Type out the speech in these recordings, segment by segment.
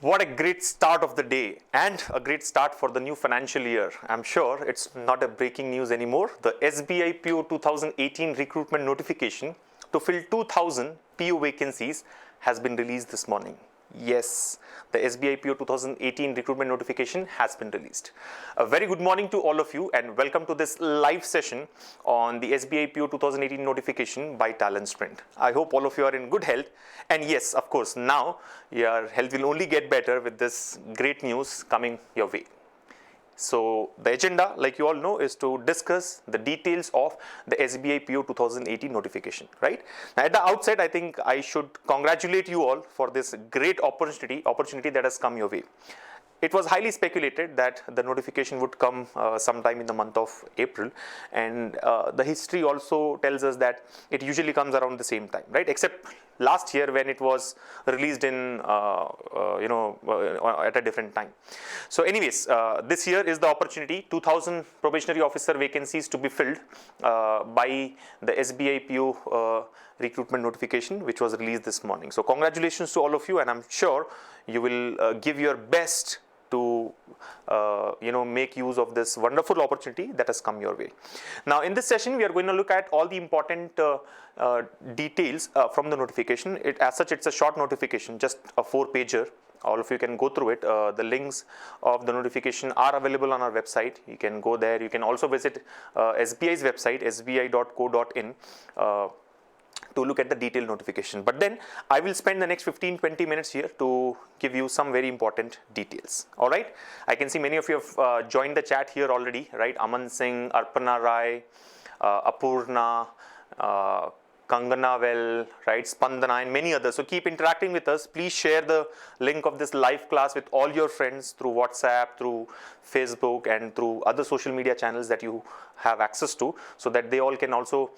What a great start of the day and a great start for the new financial year. I'm sure it's not a breaking news anymore. The SBI PO 2018 recruitment notification to fill 2000 PO vacancies has been released this morning. Yes, the SBI PO 2018 recruitment notification has been released. A very good morning to all of you and welcome to this live session on the SBI PO 2018 notification by Talent Sprint. I hope all of you are in good health, and yes, of course, now your health will only get better with this great news coming your way. So the agenda, like you all know, is to discuss the details of the SBI PO 2018 notification, right? Now, at the outset, I think I should congratulate you all for this great opportunity that has come your way. It was highly speculated that the notification would come sometime in the month of April, and the history also tells us that it usually comes around the same time, right? Except last year when it was released in at a different time. So anyways, this year is the opportunity, 2000 probationary officer vacancies to be filled by the SBI PO recruitment notification, which was released this morning. So congratulations to all of you, and I'm sure you will give your best to make use of this wonderful opportunity that has come your way. Now in this session we are going to look at all the important details from the notification. As such, it's a short notification, just a 4-pager. All of you can go through it. The links of the notification are available on our website. You can go there. You can also visit SBI's website, sbi.co.in, to look at the detailed notification. But then I will spend the next 15-20 minutes here to give you some very important details. All right. I can see many of you have joined the chat here already, right? Aman Singh, Arpana Rai, Apurna, Kangana Well, right, Spandana, and many others. So keep interacting with us. Please share the link of this live class with all your friends through WhatsApp, through Facebook, and through other social media channels that you have access to, so that they all can also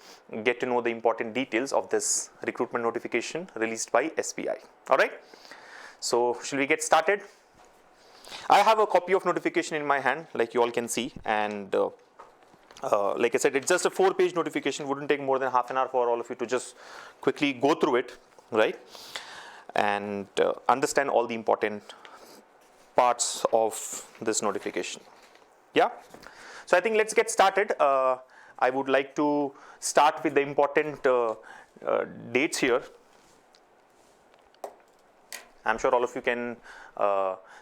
get to know the important details of this recruitment notification released by SBI. All right. So shall we get started? I have a copy of notification in my hand, like you all can see, and like I said, it's just a 4-page notification. Wouldn't take more than half an hour for all of you to just quickly go through it, right, and understand all the important parts of this notification. Yeah. So I think let's get started. I would like to start with the important dates here. I'm sure all of you can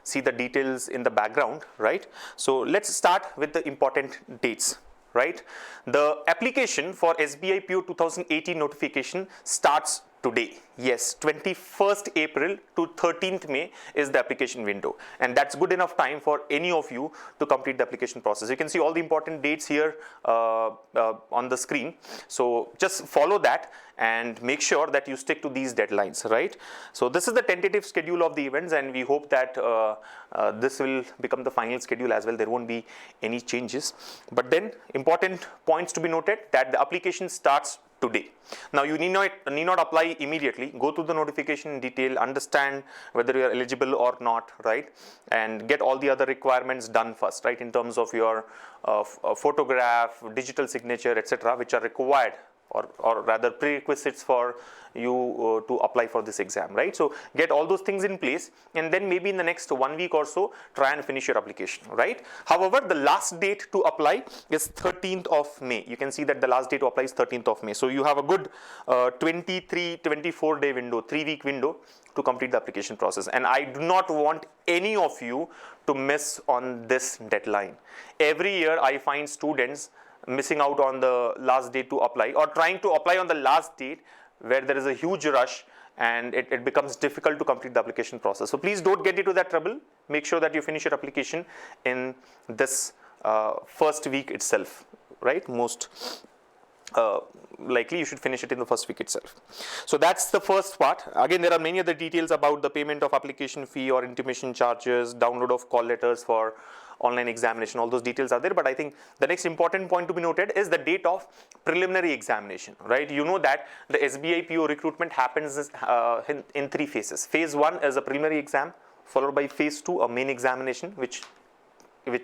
see the details in the background, right? So let's start with the important dates. Right, the application for SBI PO 2018 notification starts today. Yes, 21st April to 13th May is the application window, and that's good enough time for any of you to complete the application process. You can see all the important dates here on the screen. So just follow that and make sure that you stick to these deadlines, right? So this is the tentative schedule of the events, and we hope that this will become the final schedule as well. There won't be any changes. But then important points to be noted, that the application starts today. Now you need not apply immediately. Go through the notification in detail, understand whether you are eligible or not, right, and get all the other requirements done first, right, in terms of your photograph, digital signature, etc., which are required, or rather prerequisites for you to apply for this exam, right? So get all those things in place, and then maybe in the next 1 week or so try and finish your application, right? However, the last date to apply is 13th of May. You can see that the last date to apply is 13th of May. So you have a good 24 day window, 3-week window to complete the application process, and I do not want any of you to miss on this deadline. Every year I find students missing out on the last date to apply, or trying to apply on the last date where there is a huge rush and it becomes difficult to complete the application process. So please don't get into that trouble. Make sure that you finish your application in this first week itself, right? Most likely you should finish it in the first week itself. So that's the first part. Again, there are many other details about the payment of application fee or intimation charges, download of call letters for online examination. All those details are there, but I think the next important point to be noted is the date of preliminary examination, right? You know that the SBI PO recruitment happens in 3 phases. Phase 1 is a preliminary exam, followed by phase 2, a main examination, which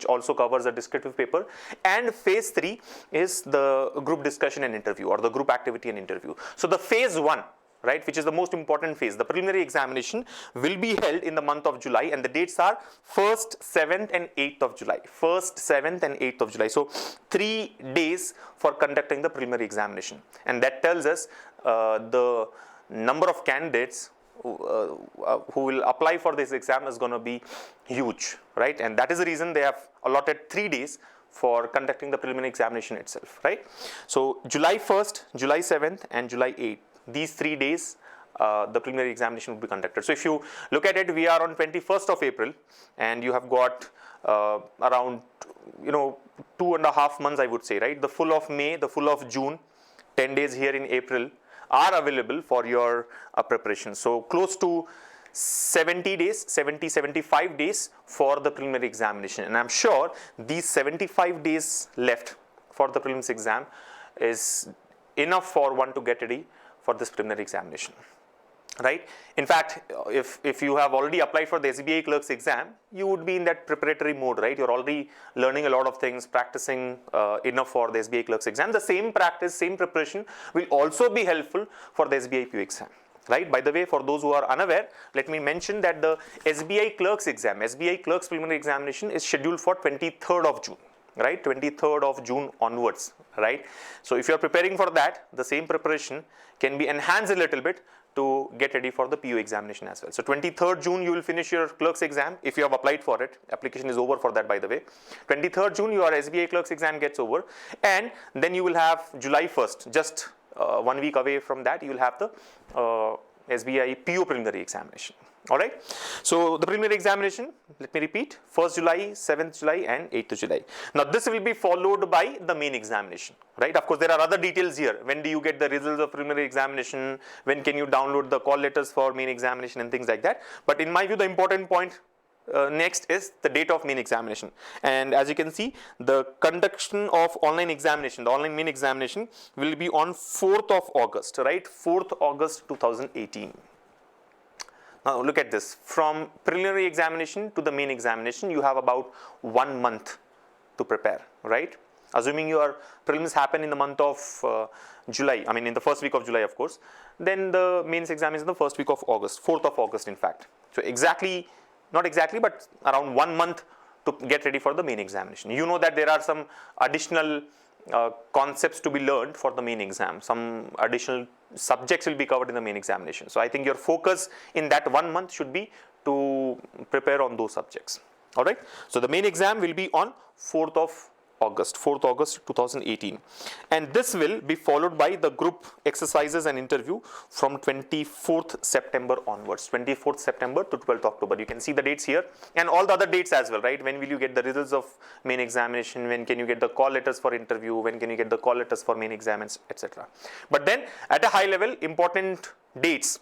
also covers a descriptive paper, and phase 3 is the group discussion and interview, or the group activity and interview. So the phase 1 right, which is the most important phase. The preliminary examination will be held in the month of July, and the dates are 1st, 7th and 8th of July. 1st, 7th and 8th of July. So 3 days for conducting the preliminary examination. And that tells us the number of candidates who will apply for this exam is going to be huge, right? And that is the reason they have allotted 3 days for conducting the preliminary examination itself, right? So July 1st, July 7th and July 8th. These 3 days, the preliminary examination will be conducted. So if you look at it, we are on 21st of April, and you have got around 2.5 months, I would say, right? The full of May, the full of June, 10 days here in April are available for your preparation. So close to 70 days, 75 days for the preliminary examination. And I'm sure these 75 days left for the prelims exam is enough for one to get ready for this preliminary examination, right? In fact, if you have already applied for the SBI clerks exam, you would be in that preparatory mode, right? You're already learning a lot of things, practicing enough for the SBI clerks exam. The same practice, same preparation will also be helpful for the SBI PO exam, right? By the way, for those who are unaware, let me mention that the SBI clerks exam, SBI clerks preliminary examination is scheduled for 23rd of June. Right, 23rd of June onwards, right? So if you are preparing for that, the same preparation can be enhanced a little bit to get ready for the PO examination as well. So 23rd June, you will finish your clerks exam if you have applied for it. Application is over for that, by the way. 23rd June, your SBI clerks exam gets over, and then you will have July 1st, just 1 week away from that, you will have the SBI PO preliminary examination. All right. So the preliminary examination, let me repeat, 1st July, 7th July and 8th July. Now this will be followed by the main examination, right? Of course, there are other details here. When do you get the results of preliminary examination? When can you download the call letters for main examination and things like that? But in my view, the important point next is the date of main examination. And as you can see, the conduction of online examination, the online main examination will be on 4th of August, right? 4th August 2018. Now look at this, from preliminary examination to the main examination, you have about 1 month to prepare, right? Assuming your prelims happen in the month of July, I mean in the first week of July, of course, then the mains exam is in the first week of August, 4th of August in fact. So exactly, not exactly, but around 1 month to get ready for the main examination. You know that there are some additional concepts to be learned for the main exam. Some additional subjects will be covered in the main examination. So I think your focus in that 1 month should be to prepare on those subjects. All right. So the main exam will be on 4th of August, 4th August 2018. And this will be followed by the group exercises and interview from 24th September onwards, 24th September to 12th October. You can see the dates here and all the other dates as well, right? When will you get the results of main examination? When can you get the call letters for interview? When can you get the call letters for main exams, etc. But then at a high level, important dates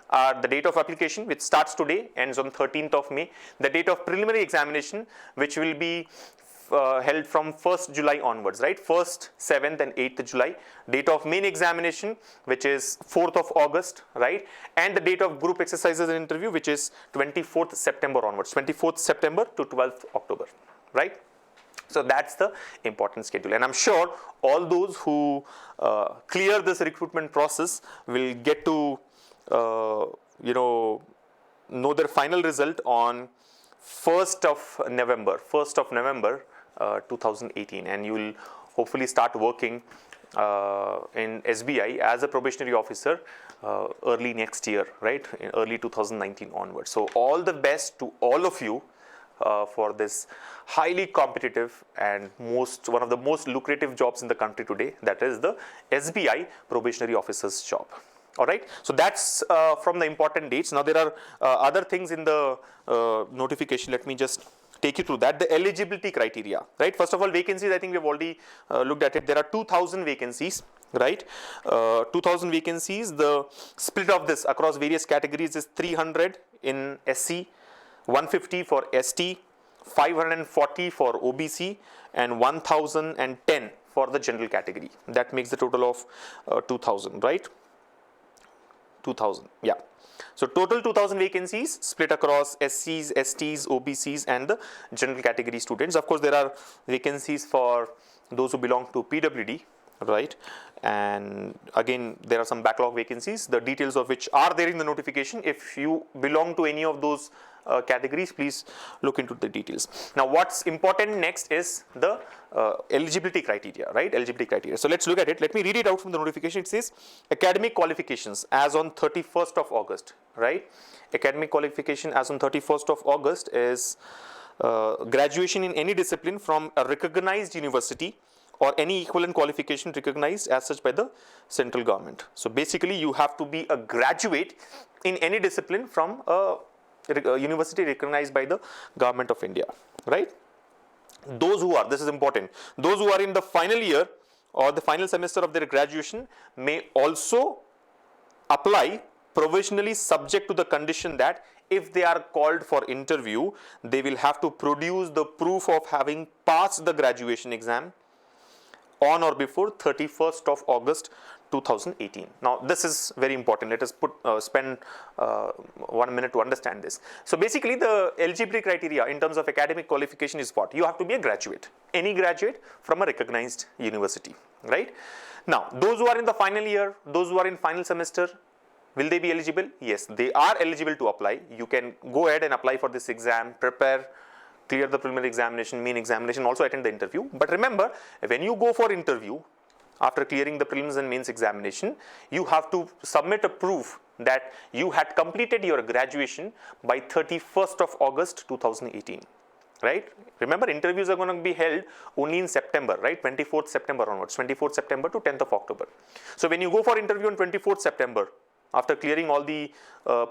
are the date of application, which starts today, ends on 13th of May, the date of preliminary examination, which will be held from 1st July onwards, right? 1st, 7th and 8th July. Date of main examination, which is 4th of August, right? And the date of group exercises and interview, which is 24th September onwards, 24th September to 12th October, right? So that's the important schedule. And I'm sure all those who clear this recruitment process will get to, know their final result on 1st of November, 2018, and you will hopefully start working in SBI as a probationary officer early next year, right? In early 2019 onwards. So all the best to all of you for this highly competitive and one of the most lucrative jobs in the country today, that is the SBI probationary officer's job. All right, so that's from the important dates. Now there are other things in the notification. Let me just take you through that. The eligibility criteria, right? First of all, vacancies, I think we have already looked at it. There are 2,000 vacancies, right? 2,000 vacancies. The split of this across various categories is 300 in SC, 150 for ST, 540 for OBC, and 1,010 for the general category. That makes the total of 2,000, right? 2,000, yeah. So total 2,000 vacancies split across SCs, STs, OBCs and the general category students. Of course, there are vacancies for those who belong to PWD, right? And again, there are some backlog vacancies, the details of which are there in the notification. If you belong to any of those categories, please look into the details. Now, what's important next is the eligibility criteria, right? Eligibility criteria. So let's look at it. Let me read it out from the notification. It says academic qualifications as on 31st of August, right? Academic qualification as on 31st of August is graduation in any discipline from a recognized university or any equivalent qualification recognized as such by the central government. So basically, you have to be a graduate in any discipline from a university recognized by the government of India, right? Those who are, this is important, those who are in the final year or the final semester of their graduation may also apply provisionally, subject to the condition that if they are called for interview, they will have to produce the proof of having passed the graduation exam on or before 31st of August 2018. Now, this is very important. Let us spend 1 minute to understand this. So, basically, the eligibility criteria in terms of academic qualification is what? You have to be a graduate, any graduate from a recognized university, right? Now, those who are in the final year, those who are in final semester, will they be eligible? Yes, they are eligible to apply. You can go ahead and apply for this exam, prepare, clear the preliminary examination, main examination, also attend the interview. But remember, when you go for interview, after clearing the prelims and mains examination, you have to submit a proof that you had completed your graduation by 31st of August 2018, right? Remember, interviews are going to be held only in September, right? 24th September onwards, 24th September to 10th of October. So when you go for interview on 24th September, after clearing all the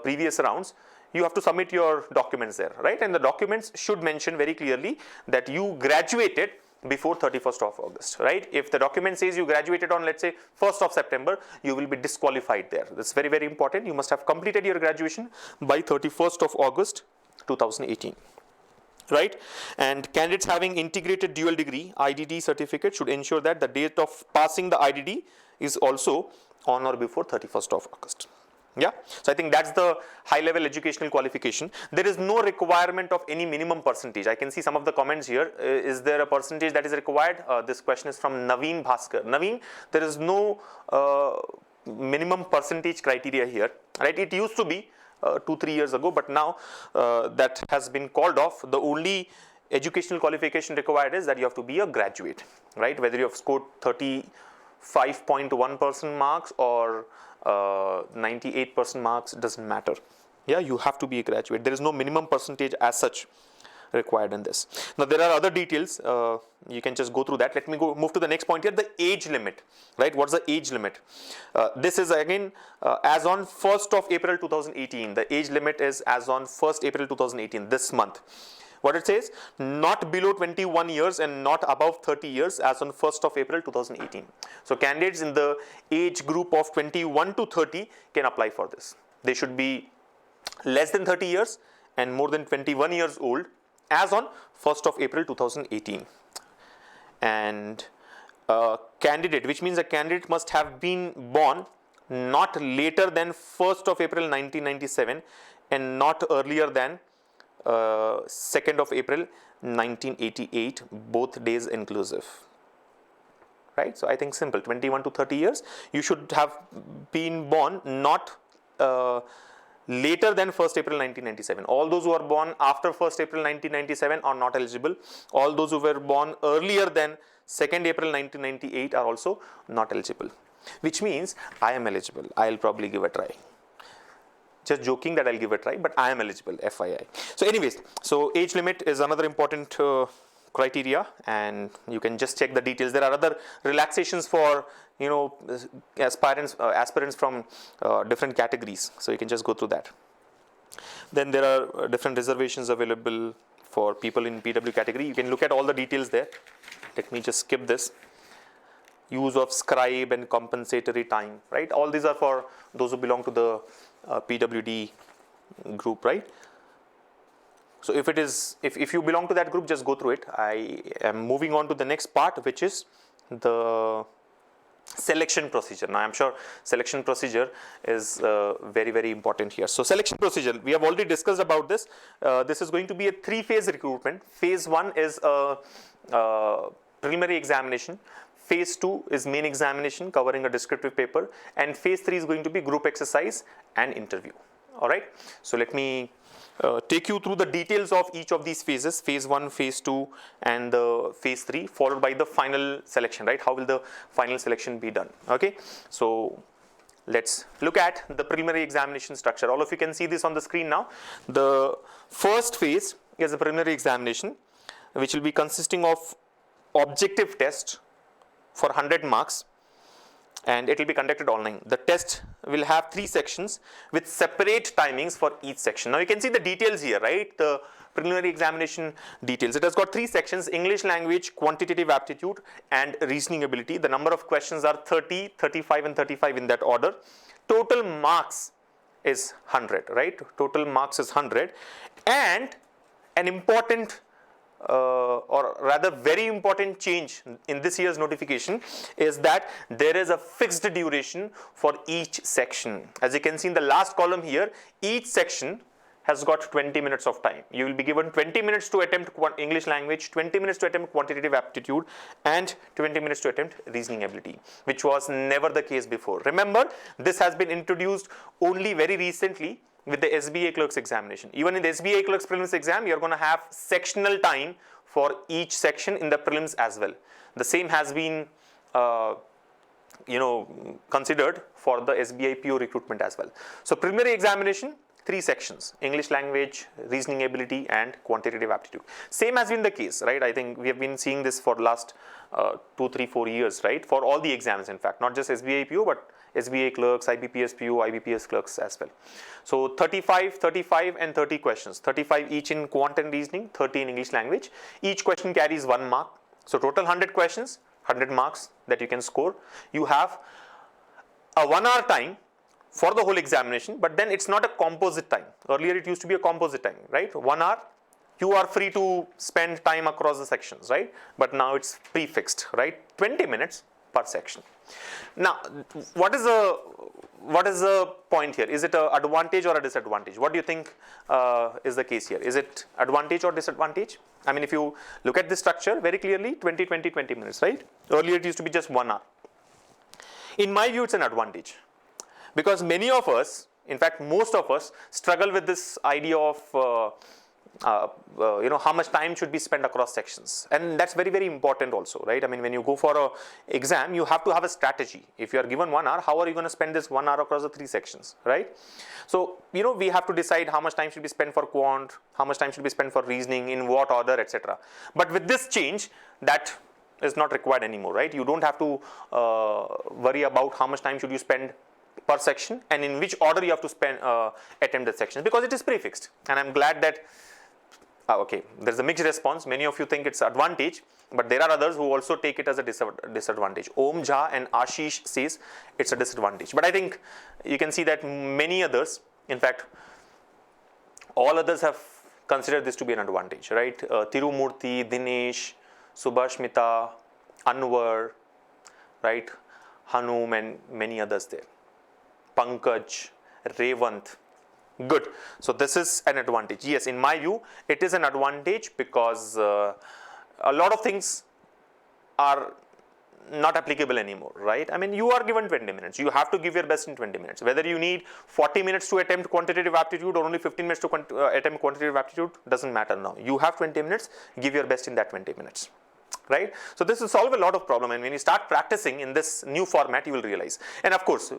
previous rounds, you have to submit your documents there, right? And the documents should mention very clearly that you graduated before 31st of August, right? If the document says you graduated on, let's say, 1st of September, you will be disqualified there. That's very, very important. You must have completed your graduation by 31st of August 2018. Right? And candidates having integrated dual degree IDD certificate should ensure that the date of passing the IDD is also on or before 31st of August. Yeah, so I think that's the high level educational qualification. There is no requirement of any minimum percentage. I can see some of the comments here. Is there a percentage that is required? This question is from Naveen Bhaskar. Naveen, there is no minimum percentage criteria here, right? It used to be 2-3 years ago, but now that has been called off. The only educational qualification required is that you have to be a graduate, right? Whether you have scored 35.1% marks or 98% marks, doesn't matter. Yeah, you have to be a graduate. There is no minimum percentage as such required in this. Now, there are other details. You can just go through that. Let me move to the next point here, the age limit, right? What's the age limit? This is again as on 1st of April 2018. The age limit is as on 1st April 2018, this month. What it says, not below 21 years and not above 30 years as on 1st of April 2018. So candidates in the age group of 21 to 30 can apply for this. They should be less than 30 years and more than 21 years old as on 1st of April 2018. And candidate, which means a candidate must have been born not later than 1st of April 1997 and not earlier than 2nd of April 1988, both days inclusive, right? So I think simple, 21 to 30 years, you should have been born not later than 1st April 1997. All those who are born after 1st April 1997 are not eligible. All those who were born earlier than 2nd April 1998 are also not eligible, which means I am eligible. I'll probably give a try. Just joking that I'll give a try, but I am eligible, FYI. So anyways, so age limit is another important criteria, and you can just check the details. There are other relaxations for, you know, aspirants from different categories. So you can just go through that. Then there are different reservations available for people in PW category. You can look at all the details there. Let me just skip this. Use of scribe and compensatory time, right? All these are for those who belong to the PWD group, right? So if it is, if you belong to that group, just go through it. I am moving on to the next part, which is the selection procedure. Now, I'm sure selection procedure is very, very important here. So selection procedure, we have already discussed about this. This is going to be a 3-phase recruitment. Phase 1 is a preliminary examination. phase 2 is main examination covering a descriptive paper, and phase 3 is going to be group exercise and interview. All right, so let me take you through the details of each of these phases, phase 1, phase 2 and the phase 3, followed by the final selection, right? How will the final selection be done? Okay, so let's look at the preliminary examination structure. All of you can see this on the screen now. The first phase is the preliminary examination, which will be consisting of objective test for 100 marks, and it will be conducted online. The test will have 3 sections with separate timings for each section. Now you can see the details here, right? The preliminary examination details. It has got 3 sections: English language, quantitative aptitude and reasoning ability. The number of questions are 30, 35 and 35 in that order. Total marks is 100, right? Total marks is 100. And an important or rather very important change in this year's notification is that there is a fixed duration for each section. As you can see in the last column here, each section has got 20 minutes of time. You will be given 20 minutes to attempt English language, 20 minutes to attempt quantitative aptitude and 20 minutes to attempt reasoning ability, which was never the case before. Remember, this has been introduced only very recently with the SBA clerks examination. Even in the SBA clerks prelims exam, you are going to have sectional time for each section in the prelims as well. The same has been considered for the SBI PO recruitment as well. So preliminary examination, 3 sections: English language, reasoning ability and quantitative aptitude. Same has been the case, right? I think we have been seeing this for the last 2, 3, 4 years, right? For all the exams, in fact, not just SBI PO, but SBA clerks, IBPS PO, IBPS clerks as well. So 35, 35 and 30 questions, 35 each in quant and reasoning, 30 in English language. Each question carries 1 mark. So total 100 questions, 100 marks that you can score. You have a 1 hour time for the whole examination, but then it's not a composite time. Earlier it used to be a composite time, right? 1 hour, you are free to spend time across the sections, right? But now it's prefixed, right? 20 minutes per section. Now, what is the point here? Is it an advantage or a disadvantage? What do you think is the case here? Is it advantage or disadvantage? I mean, if you look at this structure very clearly, 20, 20, 20 minutes, right? Earlier it used to be just 1 hour. In my view, it's an advantage, because many of us, in fact, most of us struggle with this idea of how much time should be spent across sections, and that's very, very important also, right? I mean, when you go for a exam, you have to have a strategy. If you are given 1 hour, how are you going to spend this 1 hour across the 3 sections, right? So we have to decide how much time should be spent for quant, how much time should be spent for reasoning, in what order, etc. But with this change, that is not required anymore, right? You don't have to worry about how much time should you spend per section and in which order you have to spend attempt the sections, because it is prefixed. And I'm glad that okay, there's a mixed response. Many of you think it's advantage, but there are others who also take it as a disadvantage. Om Jha and Ashish says it's a disadvantage. But I think you can see that many others, in fact, all others have considered this to be an advantage, right? Tirumurthy, Dinesh, Subhashmita, Anwar, right? Hanum and many others there. Pankaj, Revant. Good. So this is an advantage. Yes, in my view, it is an advantage because a lot of things are not applicable anymore, right? I mean, you are given 20 minutes. You have to give your best in 20 minutes. Whether you need 40 minutes to attempt quantitative aptitude or only 15 minutes to attempt quantitative aptitude, doesn't matter now. You have 20 minutes, give your best in that 20 minutes. Right? So this will solve a lot of problem, and when you start practicing in this new format, you will realize. And of course,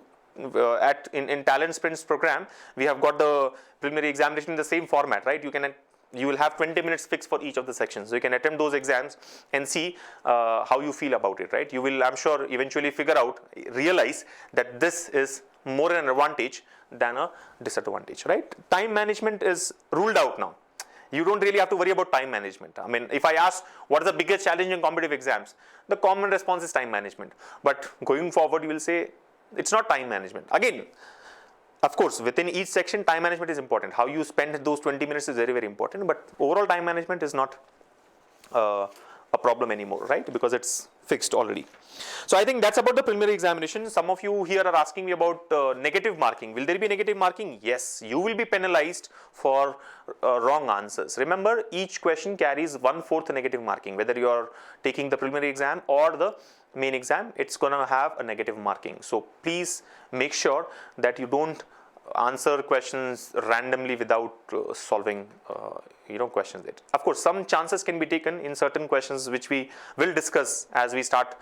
in Talent Sprints program, we have got the preliminary examination in the same format, right? You will have 20 minutes fixed for each of the sections. So you can attempt those exams and see how you feel about it, right? You will, I'm sure, eventually realize that this is more an advantage than a disadvantage, right? Time management is ruled out now. You don't really have to worry about time management. I mean, if I ask what is the biggest challenge in competitive exams, the common response is time management. But going forward, you will say it's not time management. Again, of course, within each section, time management is important. How you spend those 20 minutes is very, very important. But overall time management is not a problem anymore, right? Because it's fixed already. So I think that's about the preliminary examination. Some of you here are asking me about negative marking. Will there be negative marking? Yes, you will be penalized for wrong answers. Remember, each question carries 1/4 negative marking, whether you are taking the preliminary exam or the main exam, it's gonna have a negative marking. So please make sure that you don't answer questions randomly without solving questions. Of course, some chances can be taken in certain questions, which we will discuss as we start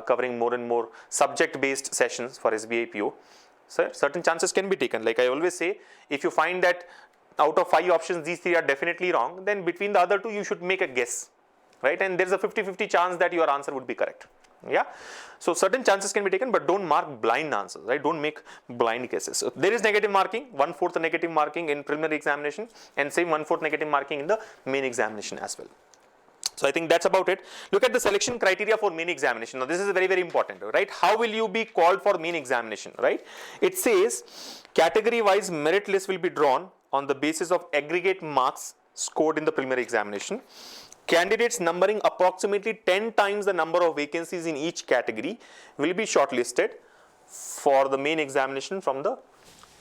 covering more and more subject-based sessions for SBI PO. So certain chances can be taken. Like I always say, if you find that out of 5 options, these 3 are definitely wrong, then between the other 2, you should make a guess, right? And there's a 50-50 chance that your answer would be correct. Yeah. So certain chances can be taken, but don't mark blind answers, right? Don't make blind guesses. So there is negative marking, 1/4 negative marking in preliminary examination, and same 1/4 negative marking in the main examination as well. So I think that's about it. Look at the selection criteria for main examination. Now this is very, very important, right? How will you be called for main examination, right? It says category wise merit list will be drawn on the basis of aggregate marks scored in the preliminary examination. Candidates numbering approximately 10 times the number of vacancies in each category will be shortlisted for the main examination from the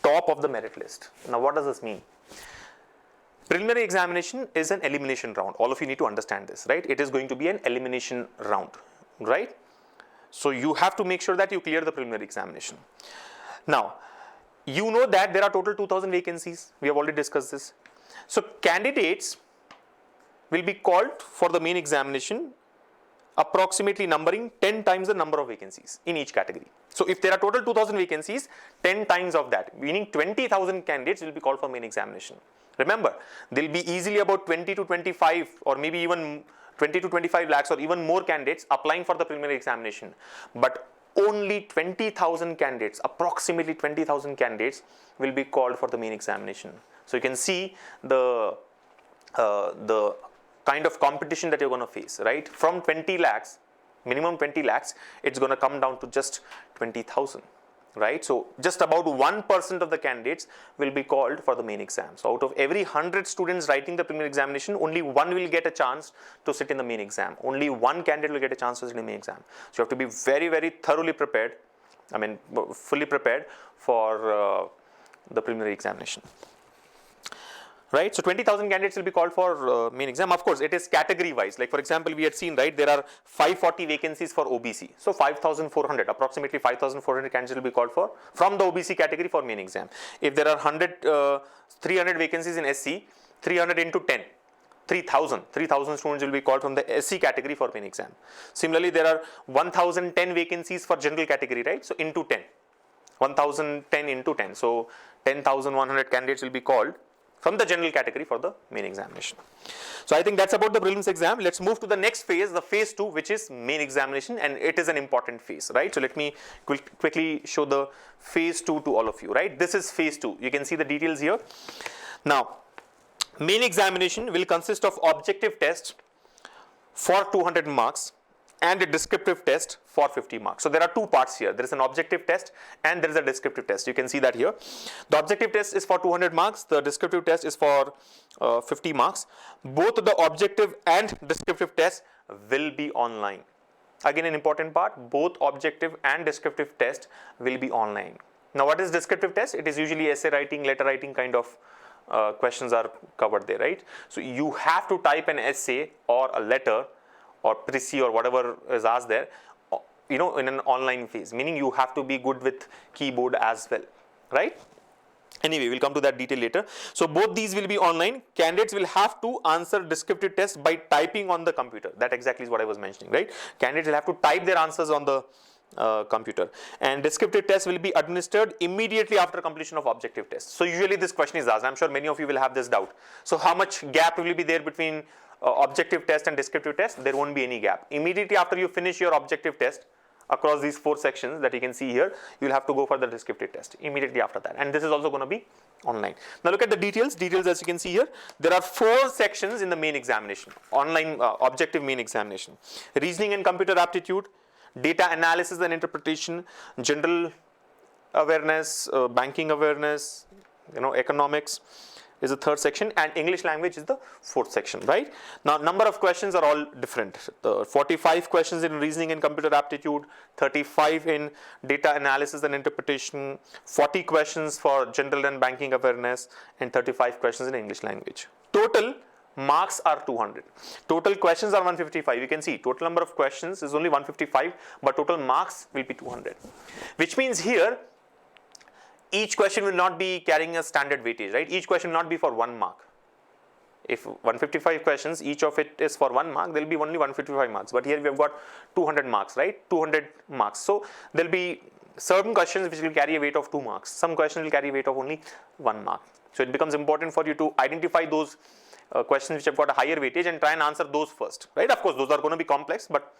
top of the merit list. Now what does this mean? Preliminary examination is an elimination round. All of you need to understand this, right? It is going to be an elimination round, right? So you have to make sure that you clear the preliminary examination. Now, you know that there are total 2000 vacancies. We have already discussed this. So candidates will be called for the main examination approximately numbering 10 times the number of vacancies in each category. So if there are total 2000 vacancies, 10 times of that, meaning 20,000 candidates will be called for main examination. Remember, there will be easily about 20 to 25 or maybe even 20 to 25 lakhs or even more candidates applying for the preliminary examination. But only 20,000 candidates, approximately 20,000 candidates will be called for the main examination. So you can see the kind of competition that you're going to face, right? From 20 lakhs, minimum 20 lakhs, it's going to come down to just 20,000, right? So just about 1% of the candidates will be called for the main exam. So out of every 100 students writing the preliminary examination, only 1 will get a chance to sit in the main exam. Only 1 candidate will get a chance to sit in the main exam. So you have to be very, very thoroughly prepared, fully prepared for the preliminary examination. Right, so 20,000 candidates will be called for main exam. Of course, it is category wise. Like for example, we had seen, right, there are 540 vacancies for OBC. So 5,400, approximately 5,400 candidates will be called for from the OBC category for main exam. If there are 300 vacancies in SC, 300 into 10, 3,000 students will be called from the SC category for main exam. Similarly, there are 1,010 vacancies for general category, right? So into 10, 1,010 into 10. So 10,100 candidates will be called from the general category for the main examination. So I think that's about the prelims exam. Let's move to the next phase, the phase 2, which is main examination, and it is an important phase, right? So let me quickly show the phase 2 to all of you, right? This is phase 2. You can see the details here. Now, main examination will consist of objective test for 200 marks and a descriptive test for 50 marks. So there are 2 parts here. There is an objective test and there is a descriptive test. You can see that here. The objective test is for 200 marks. The descriptive test is for 50 marks. Both the objective and descriptive tests will be online. Again, an important part, both objective and descriptive test will be online. Now, what is descriptive test? It is usually essay writing, letter writing kind of questions are covered there, right? So you have to type an essay or a letter or précis or whatever is asked there, in an online phase, meaning you have to be good with keyboard as well, right? Anyway, we'll come to that detail later. So both these will be online. Candidates will have to answer descriptive test by typing on the computer. That exactly is what I was mentioning, right? Candidates will have to type their answers on the computer, and descriptive test will be administered immediately after completion of objective test. So usually this question is asked. I'm sure many of you will have this doubt. So how much gap will be there between objective test and descriptive test? There won't be any gap. Immediately after you finish your objective test across these 4 sections that you can see here, you'll have to go for the descriptive test immediately after that, and this is also going to be online. Now look at the details as you can see here. There are 4 sections in the main examination, online objective main examination: reasoning and computer aptitude, data analysis and interpretation, general awareness, banking awareness, economics is the 3rd section, and English language is the 4th section, right? Now, number of questions are all different. 45 questions in reasoning and computer aptitude, 35 in data analysis and interpretation, 40 questions for general and banking awareness, and 35 questions in English language. Total marks are 200. Total questions are 155. You can see total number of questions is only 155, but total marks will be 200. Which means here, each question will not be carrying a standard weightage, right? Each question will not be for 1 mark. If 155 questions, each of it is for 1 mark, there will be only 155 marks. But here we have got 200 marks, right? 200 marks. So there will be certain questions which will carry a weight of 2 marks. Some questions will carry a weight of only 1 mark. So it becomes important for you to identify those questions which have got a higher weightage and try and answer those first, right? Of course, those are going to be complex, but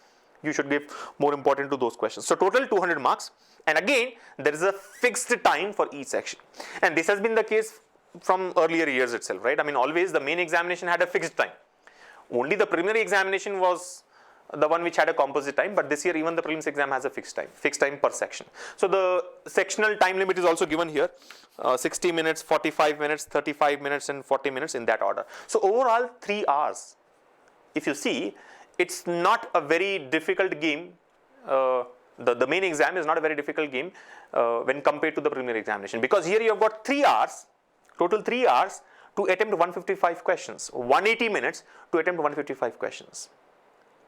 you should give more importance to those questions. So total 200 marks. And again, there is a fixed time for each section. And this has been the case from earlier years itself, right? I mean, always the main examination had a fixed time. Only the preliminary examination was the one which had a composite time, but this year even the prelims exam has a fixed time per section. So the sectional time limit is also given here, 60 minutes, 45 minutes, 35 minutes and 40 minutes in that order. So overall 3 hours. If you see, it's not a very difficult game. The main exam is not a very difficult game when compared to the preliminary examination, because here you have got 3 hours, total 3 hours to attempt 155 questions, 180 minutes to attempt 155 questions,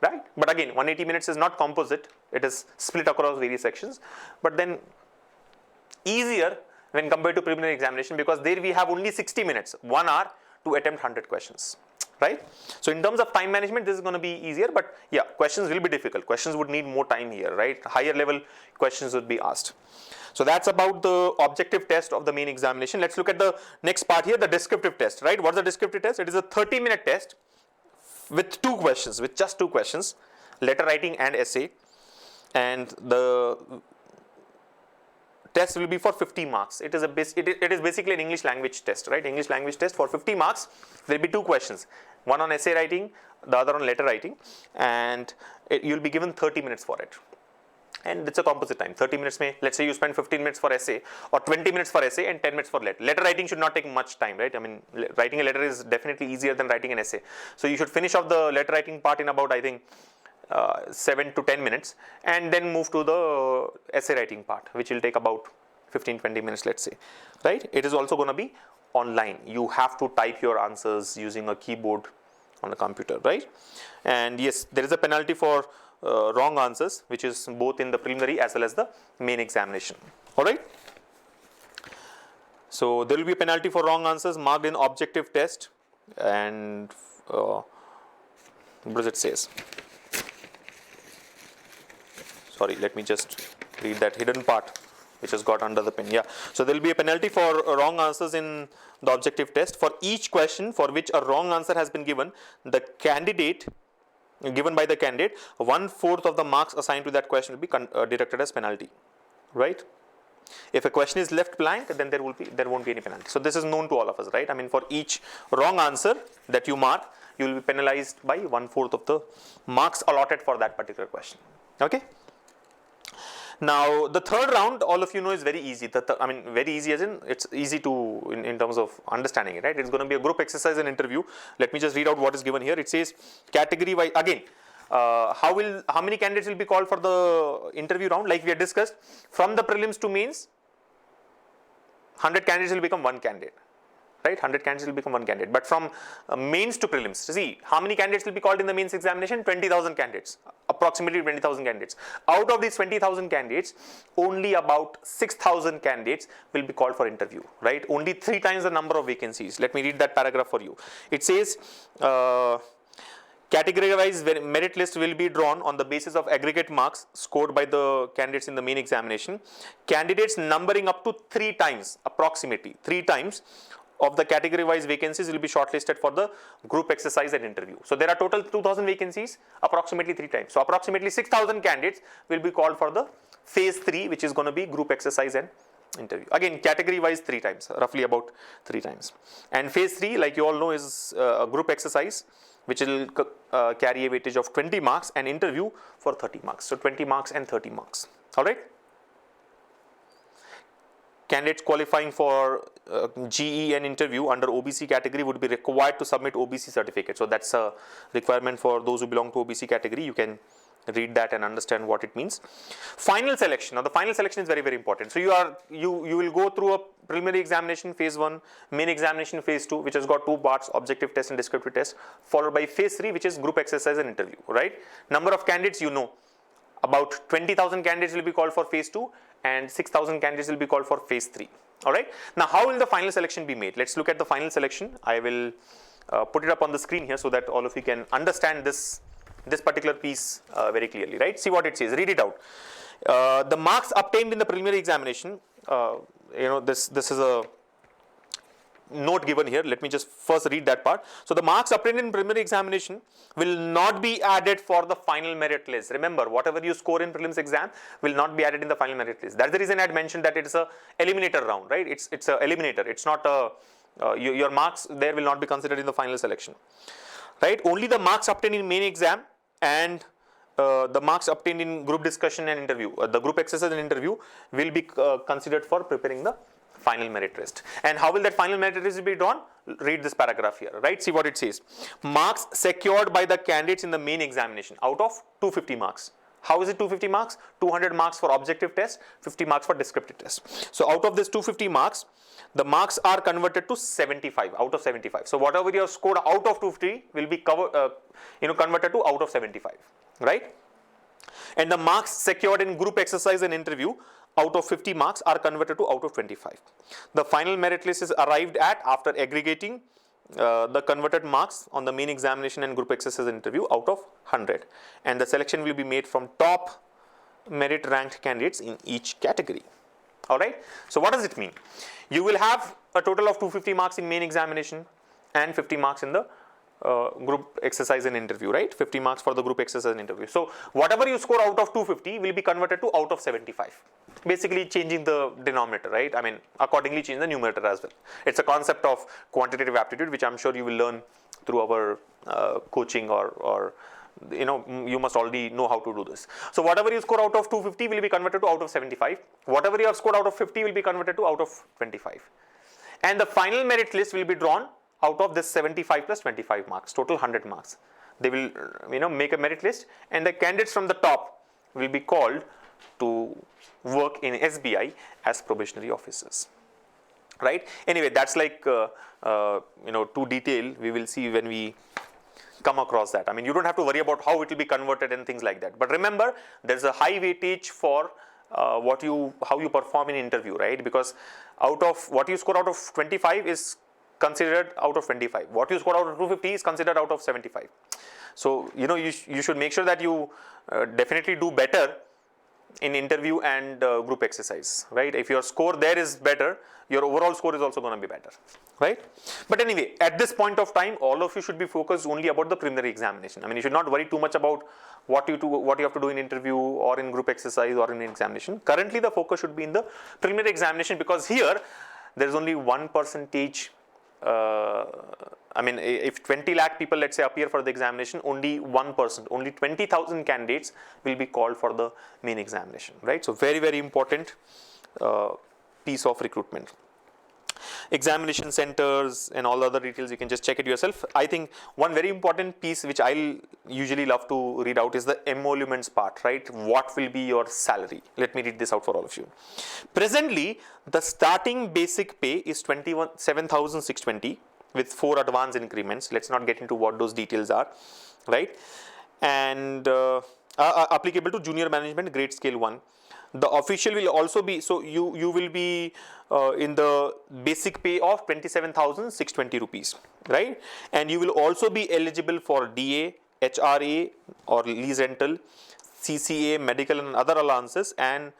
right? But again, 180 minutes is not composite, it is split across various sections, but then easier when compared to preliminary examination, because there we have only 60 minutes, 1 hour to attempt 100 questions. Right? So in terms of time management, this is going to be easier, but yeah, questions will be difficult. Questions would need more time here, right? Higher level questions would be asked. So that's about the objective test of the main examination. Let's look at the next part here, the descriptive test, right? What's the descriptive test? It is a 30-minute test with 2 questions, with just 2 questions, letter writing and essay. And the test will be for 50 marks. It is basically an English language test, right? English language test for 50 marks. There will be 2 questions, one on essay writing, the other on letter writing, and you'll be given 30 minutes for it. And it's a composite time. 30 minutes may, let's say you spend 15 minutes for essay, or 20 minutes for essay and 10 minutes for letter. Letter writing should not take much time, right? I mean, writing a letter is definitely easier than writing an essay. So you should finish off the letter writing part in about, I think, 7 to 10 minutes, and then move to the essay writing part, which will take about 15-20 minutes, let's say, right? It is also going to be online. You have to type your answers using a keyboard on the computer, right? And yes, there is a penalty for wrong answers, which is both in the preliminary as well as the main examination. All right. So there will be a penalty for wrong answers marked in objective test, and what does it says? Sorry, let me just read that hidden part which has got under the pen. Yeah. So there will be a penalty for wrong answers in the objective test. For each question for which a wrong answer has been given, the candidate, given by the candidate, 1/4 of the marks assigned to that question will be deducted as penalty, right? If a question is left blank, then there won't be any penalty. So this is known to all of us, right? I mean, for each wrong answer that you mark, you will be penalized by 1/4 of the marks allotted for that particular question. Okay. Now, the third round, all of you know, is very easy. I mean, very easy as in it's easy to in terms of understanding it, right? It's going to be a group exercise and interview. Let me just read out what is given here. It says category wise. Again, how many candidates will be called for the interview round? Like we had discussed, from the prelims to mains, 100 candidates will become 1 candidate. Right, 100 candidates will become 1 candidate. But from mains to prelims, see how many candidates will be called in the mains examination? 20,000 candidates, approximately 20,000 candidates. Out of these 20,000 candidates, only about 6,000 candidates will be called for interview. Right, only 3 times the number of vacancies. Let me read that paragraph for you. It says, category-wise merit list will be drawn on the basis of aggregate marks scored by the candidates in the main examination. Candidates numbering up to 3 times, approximately 3 times, of the category-wise vacancies will be shortlisted for the group exercise and interview. So there are total 2,000 vacancies, approximately 3 times. So approximately 6,000 candidates will be called for the phase 3, which is going to be group exercise and interview. Again, category-wise 3 times, roughly about 3 times. And phase 3, like you all know, is a group exercise, which will carry a weightage of 20 marks, and interview for 30 marks. So 20 marks and 30 marks. All right. Candidates qualifying for GE and interview under OBC category would be required to submit OBC certificate. So that's a requirement for those who belong to OBC category. You can read that and understand what it means. Final selection. Now the final selection is very, very important. So you will go through a preliminary examination phase 1, main examination phase 2, which has got 2 parts, objective test and descriptive test, followed by phase 3, which is group exercise and interview, right? Number of candidates, you know, about 20,000 candidates will be called for phase 2 and 6,000 candidates will be called for phase 3. All right. Now how will the final selection be made? Let's look at the final selection. I will put it up on the screen here so that all of you can understand this particular piece very clearly, right? See what it says, read it out. The marks obtained in the preliminary examination, this is a note given here. Let me just first read that part. So the marks obtained in preliminary examination will not be added for the final merit list. Remember, whatever you score in prelims exam will not be added in the final merit list. That's the reason I had mentioned that it's a eliminator round, right? It's a eliminator. It's not a your marks there will not be considered in the final selection, right? Only the marks obtained in main exam and the marks obtained in group discussion and interview, the group exercise and interview will be considered for preparing the final merit list. And how will that final merit list be drawn? Read this paragraph here, right? See what it says. Marks secured by the candidates in the main examination out of 250 marks. How is it 250 marks? 200 marks for objective test, 50 marks for descriptive test. So out of this 250 marks, the marks are converted to 75 out of 75. So whatever you have scored out of 250 will be converted to out of 75, right? And the marks secured in group exercise and interview out of 50 marks are converted to out of 25. The final merit list is arrived at after aggregating the converted marks on the main examination and group exercise and interview out of 100. And the selection will be made from top merit ranked candidates in each category. All right. So what does it mean? You will have a total of 250 marks in main examination and 50 marks in the group exercise and interview, right? 50 marks for the group exercise and interview. So whatever you score out of 250 will be converted to out of 75. Basically changing the denominator, right? I mean, accordingly change the numerator as well. It's a concept of quantitative aptitude, which I'm sure you will learn through our coaching or you must already know how to do this. So whatever you score out of 250 will be converted to out of 75. Whatever you have scored out of 50 will be converted to out of 25. And the final merit list will be drawn out of this 75 plus 25 marks, total 100 marks. They will, make a merit list, and the candidates from the top will be called to work in SBI as probationary officers, right? Anyway, that's like, too detailed. We will see when we come across that. I mean, you don't have to worry about how it will be converted and things like that. But remember, there's a high weightage for how you perform in interview, right? Because out of what you score out of 25 is considered out of 25. What you score out of 250 is considered out of 75. So, you should make sure that you definitely do better in interview and group exercise, right? If your score there is better, your overall score is also going to be better, right? But anyway, at this point of time, all of you should be focused only about the preliminary examination. I mean, you should not worry too much about what you have to do in interview or in group exercise or in examination. Currently, the focus should be in the preliminary examination, because here there is only 1%. If 20 lakh people, let's say, appear for the examination, only 1%, only 20,000 candidates will be called for the main examination, right? So very, very important piece of recruitment. Examination centers and all other details, you can just check it yourself. I think one very important piece which I'll usually love to read out is the emoluments part, right? What will be your salary? Let me read this out for all of you. Presently, the starting basic pay is 7,620 with 4 advance increments. Let's not get into what those details are, right? And applicable to junior management grade scale 1. The official will also be, so you will be in the basic pay of 27,620 rupees, right? And you will also be eligible for DA, HRA or lease rental, CCA, medical and other allowances and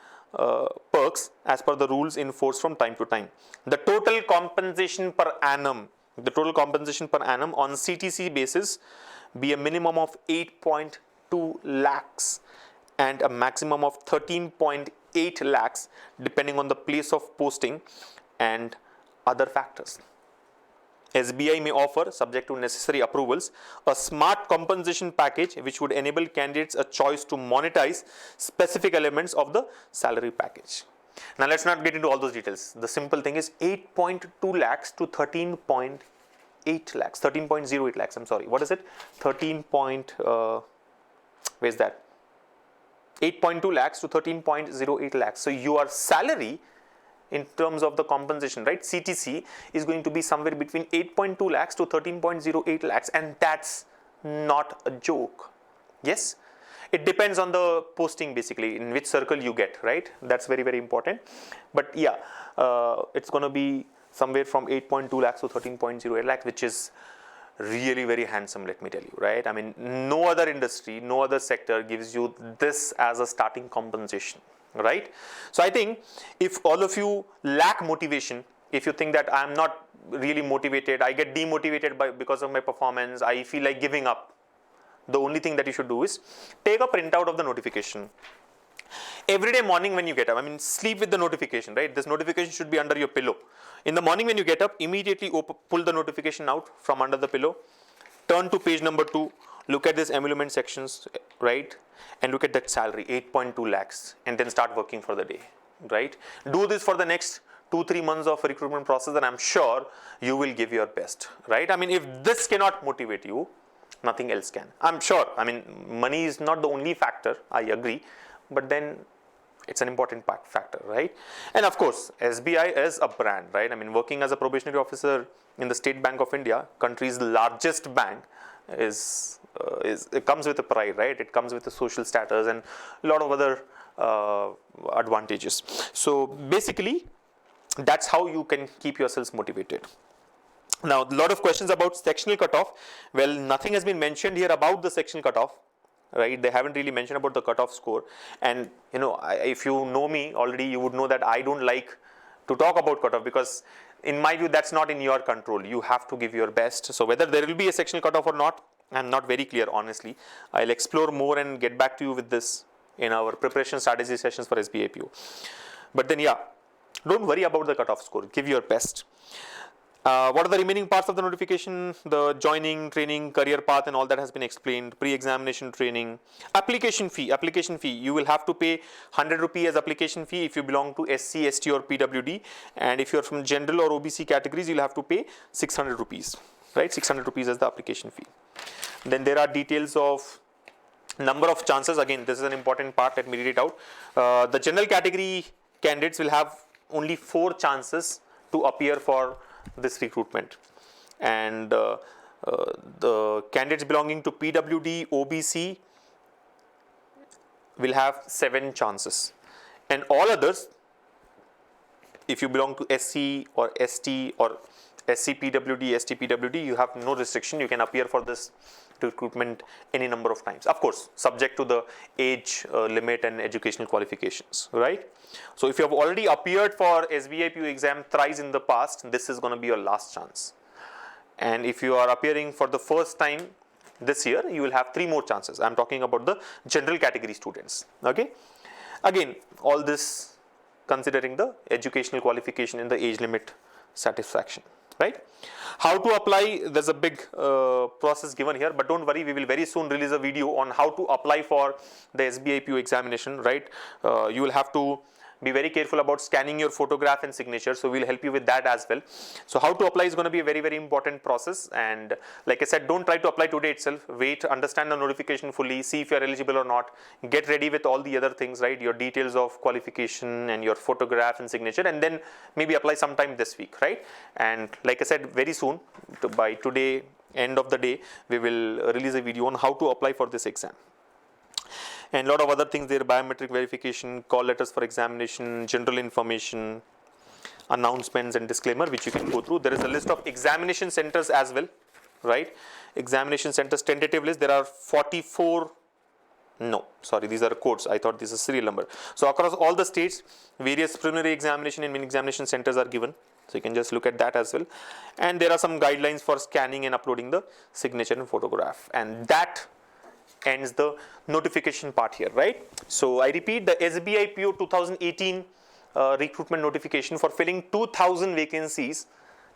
perks as per the rules in force from time to time. The total compensation per annum on CTC basis be a minimum of 8.2 lakhs and a maximum of 13.8 lakhs depending on the place of posting and other factors. SBI may offer, subject to necessary approvals, a smart compensation package which would enable candidates a choice to monetize specific elements of the salary package. Now let's not get into all those details. The simple thing is 8.2 lakhs to 13.8 lakhs, 13.08 lakhs, I'm sorry. What is it? 13 point, where's that? 8.2 lakhs to 13.08 lakhs. So your salary in terms of the compensation, right, CTC is going to be somewhere between 8.2 lakhs to 13.08 lakhs, and that's not a joke. Yes, it depends on the posting, basically in which circle you get, right? That's very, very important. But yeah, it's going to be somewhere from 8.2 lakhs to 13.08 lakhs, which is really very handsome, let me tell you, right? I mean, no other industry, no other sector gives you this as a starting compensation, right? So I think if all of you lack motivation, if you think that I'm not really motivated, I get demotivated because of my performance, I feel like giving up, the only thing that you should do is take a printout of the notification. Every day morning when you get up, I mean, sleep with the notification, right? This notification should be under your pillow. In the morning when you get up, immediately pull the notification out from under the pillow, turn to page number 2, look at this emolument sections, right? And look at that salary, 8.2 lakhs, and then start working for the day, right? Do this for the next 2-3 months of recruitment process, and I'm sure you will give your best, right? I mean, if this cannot motivate you, nothing else can. I'm sure, I mean, money is not the only factor, I agree, but then it's an important factor, right? And of course, SBI is a brand, right? I mean, working as a probationary officer in the State Bank of India, country's largest bank, it comes with a pride, right? It comes with a social status and a lot of other advantages. So basically, that's how you can keep yourselves motivated. Now, a lot of questions about sectional cutoff. Well, nothing has been mentioned here about the sectional cutoff, right? They haven't really mentioned about the cutoff score. And you know, if you know me already, you would know that I don't like to talk about cutoff, because in my view, that's not in your control. You have to give your best. So whether there will be a sectional cutoff or not, I'm not very clear, honestly. I'll explore more and get back to you with this in our preparation strategy sessions for SBI PO. But then, yeah, don't worry about the cutoff score. Give your best. What are the remaining parts of the notification? The joining, training, career path, and all that has been explained. Pre-examination training. Application fee. You will have to pay 100 rupee as application fee if you belong to SC, ST or PWD. And if you are from general or OBC categories, you'll have to pay 600 rupees, right? 600 rupees as the application fee. Then there are details of number of chances. Again, this is an important part. Let me read it out. The general category candidates will have only 4 chances to appear for this recruitment, and the candidates belonging to PWD, OBC will have 7 chances, and all others, if you belong to SC or ST or SCPWD, STPWD, you have no restriction. You can appear for this recruitment any number of times, of course subject to the age limit and educational qualifications, right? So if you have already appeared for SBI PO exam thrice in the past, this is going to be your last chance. And if you are appearing for the first time this year, you will have 3 more chances. I'm talking about the general category students. Okay, again, all this considering the educational qualification and the age limit satisfaction, right? How to apply, there's a big process given here, but don't worry, we will very soon release a video on how to apply for the SBI PO examination, right? You will have to be very careful about scanning your photograph and signature, so we'll help you with that as well. So how to apply is going to be a very, very important process, and like I said, don't try to apply today itself. Wait, understand the notification fully, see if you are eligible or not, get ready with all the other things, right? Your details of qualification and your photograph and signature, and then maybe apply sometime this week, right? And like I said, very soon, by today, end of the day, we will release a video on how to apply for this exam. And a lot of other things there, biometric verification, call letters for examination, general information, announcements and disclaimer, which you can go through. There is a list of examination centers as well, right? Examination centers tentative list, there are 44, no, sorry, these are codes. I thought this is serial number. So across all the states, various preliminary examination and main examination centers are given. So you can just look at that as well. And there are some guidelines for scanning and uploading the signature and photograph. And that ends the notification part here, right? So I repeat, the SBI PO 2018 recruitment notification for filling 2000 vacancies,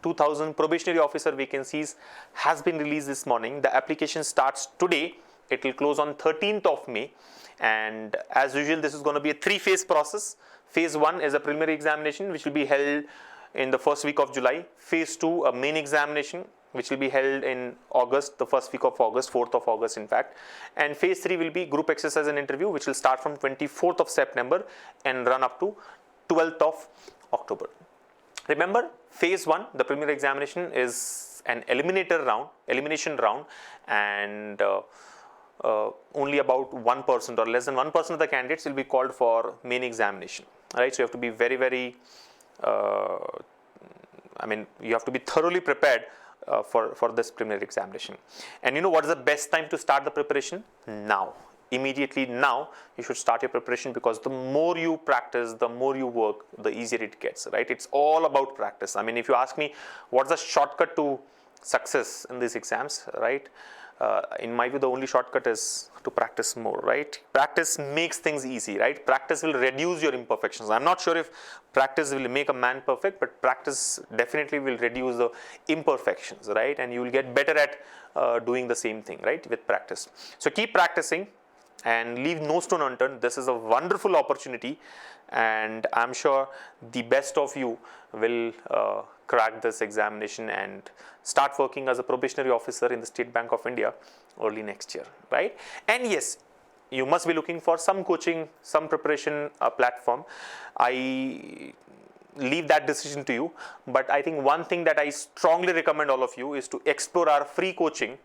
2000 probationary officer vacancies has been released this morning. The application starts today. It will close on 13th of May. And as usual, this is going to be a 3-phase process. Phase 1 is a preliminary examination, which will be held in the first week of July. Phase 2, a main examination, which will be held in August, the first week of August, 4th of August in fact. And phase 3 will be group exercise and interview, which will start from 24th of September and run up to 12th of October. Remember, phase 1, the preliminary examination, is an elimination round, and only about 1% or less than 1% of the candidates will be called for main examination. Right, so you have to be very you have to be thoroughly prepared for this preliminary examination. And you know what is the best time to start the preparation? Now. Immediately now you should start your preparation, because the more you practice, the more you work, the easier it gets, right? It's all about practice. I mean, if you ask me what's the shortcut to success in these exams, right? In my view, the only shortcut is to practice more, right? Practice makes things easy, right? Practice will reduce your imperfections. I'm not sure if practice will make a man perfect, but practice definitely will reduce the imperfections, right? And you will get better at doing the same thing, right, with practice. So keep practicing and leave no stone unturned. This is a wonderful opportunity, and I'm sure the best of you will crack this examination and start working as a probationary officer in the State Bank of India early next year, right? And yes, you must be looking for some coaching, some preparation platform. I leave that decision to you, but I think one thing that I strongly recommend all of you is to explore our free coaching,